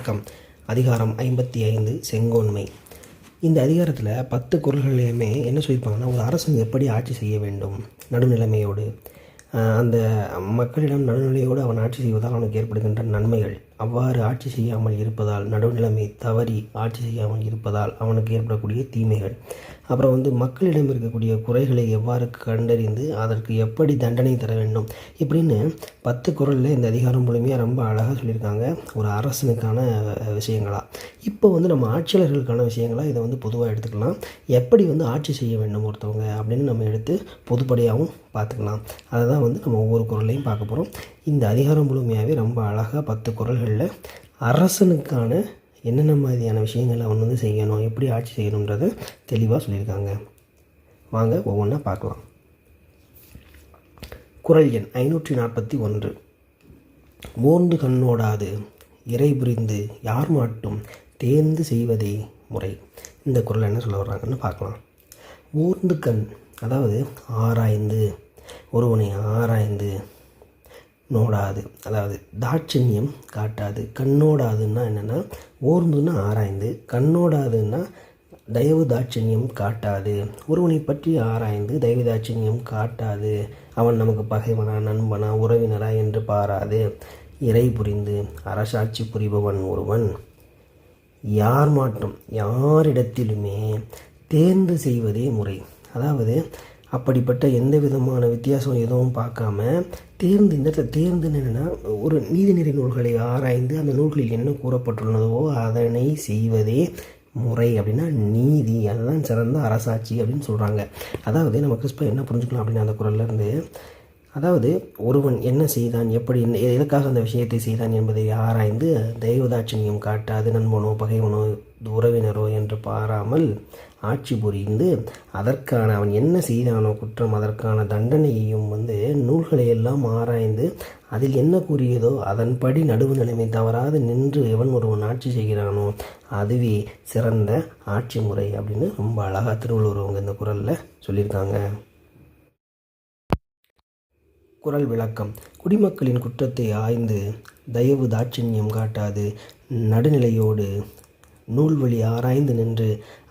விளக்கம். அதிகாரம் 55 செங்கோன்மை. இந்த அதிகாரத்தில் 10 குறள்களையுமே என்ன சொல்லியிருப்பாங்கன்னா, ஒரு அரசன் எப்படி ஆட்சி செய்ய வேண்டும் நடுநிலைமையோடு, அந்த மக்களிடம் நடுநிலையோடு அவன் ஆட்சி செய்வதால் அவனுக்கு ஏற்படுகின்ற நன்மைகள், அவ்வாறு ஆட்சி செய்யாமல் இருப்பதால், நடுநிலைமை தவறி ஆட்சி செய்யாமல் இருப்பதால் அவனுக்கு ஏற்படக்கூடிய தீமைகள், அப்புறம் மக்களிடம் இருக்கக்கூடிய குறைகளை எவ்வாறு கண்டறிந்து அதற்கு எப்படி தண்டனை தர வேண்டும், இப்படின்னு 10 குறளில் இந்த அதிகாரம் மூலமையாக ரொம்ப அழகாக சொல்லியிருக்காங்க. ஒரு அரசனுக்கான விஷயங்களாக. இப்போ நம்ம ஆட்சியாளர்களுக்கான விஷயங்களாக இதை பொதுவாக எடுத்துக்கலாம். எப்படி ஆட்சி செய்ய வேண்டும் ஒருத்தவங்க அப்படின்னு நம்ம எடுத்து பொதுப்படையாகவும் பார்த்துக்கலாம். அதை தான் நம்ம ஒவ்வொரு குறளையும் பார்க்க போகிறோம். இந்த அதிகாரம் முழுமையாகவே ரொம்ப அழகாக 10 குறள்களில் அரசனுக்கான என்னென்ன மாதிரியான விஷயங்களை அவன் செய்யணும், எப்படி ஆட்சி செய்யணுன்றதை தெளிவாக சொல்லியிருக்காங்க. வாங்க ஒவ்வொன்றா பார்க்கலாம். குறள் எண் 541. ஓர்ந்து கண்ணோடாது இறை புரிந்து யார் மாட்டும் தேர்ந்து செய்வதே முறை. இந்த குறள் என்ன சொல்ல வர்றாங்கன்னு பார்க்கலாம். ஓர்ந்து கண், அதாவது ஆராய்ந்து, ஒருவனை ஆராய்ந்து, நோடாது, அதாவது தாட்சண்யம் காட்டாது. கண்ணோடாதுன்னா என்னென்னா, ஓர்ந்துன்னா ஆராய்ந்து, கண்ணோடாதுன்னா தயவு தாட்சண்யம் காட்டாது. ஒருவனை பற்றி ஆராய்ந்து தயவு தாட்சண்யம் காட்டாது. அவன் நமக்கு பகைவனா நண்பனா உறவினரா என்று பாராது. இறை புரிந்து அரசாட்சி புரிபவன் ஒருவன் யார் மாட்டும் யாரிடத்திலுமே தேர்ந்து செய்வதே முறை. அதாவது அப்படிப்பட்ட எந்த விதமான வித்தியாசம் எதுவும் பார்க்காம தேர்ந்து, இந்த இடத்துல தேர்ந்துன்னு என்னென்னா, ஒரு நீதிநெறி நூல்களை ஆராய்ந்து அந்த நூல்களில் என்ன கூறப்பட்டுள்ளதோ அதனை செய்வதே முறை. அப்படின்னா நீதி, அதுதான் சிறந்த அரசாட்சி அப்படின்னு சொல்கிறாங்க. அதாவது நம்ம கிறிஸ்துவ என்ன புரிஞ்சுக்கலாம் அப்படின்னா, அந்த குறள்லேருந்து, அதாவது ஒருவன் என்ன செய்தான், எப்படி எதற்காக அந்த விஷயத்தை செய்தான் என்பதை ஆராய்ந்து தெய்வதாட்சணியம் காட்டாது, நண்பனோ பகைவனோ உறவினரோ என்று பாராமல் ஆட்சி புரிந்து அதற்கான அவன் என்ன செய்தானோ குற்றம், அதற்கான தண்டனையையும் நூல்களை எல்லாம் ஆராய்ந்து அதில் என்ன கூறியதோ அதன்படி நடுவு நிலைமை தவறாது நின்று எவன் ஒருவன் ஆட்சி செய்கிறானோ அதுவே சிறந்த ஆட்சி முறை அப்படின்னு ரொம்ப அழகாக திருவள்ளுவர் அவங்க இந்த குறளில் சொல்லியிருக்காங்க. குறள் விளக்கம். குடிமக்களின் குற்றத்தை ஆய்ந்து தயவு தாட்சண்யம் காட்டாது நடுநிலையோடு நூல்வழி ஆராய்ந்து நின்று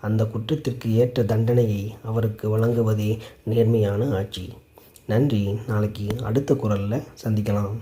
அந்த குற்றத்திற்கு ஏற்ற தண்டனையை அவருக்கு வழங்குவதே நேர்மையான ஆட்சி. நன்றி. நாளைக்கு அடுத்த குறளில் சந்திக்கலாம்.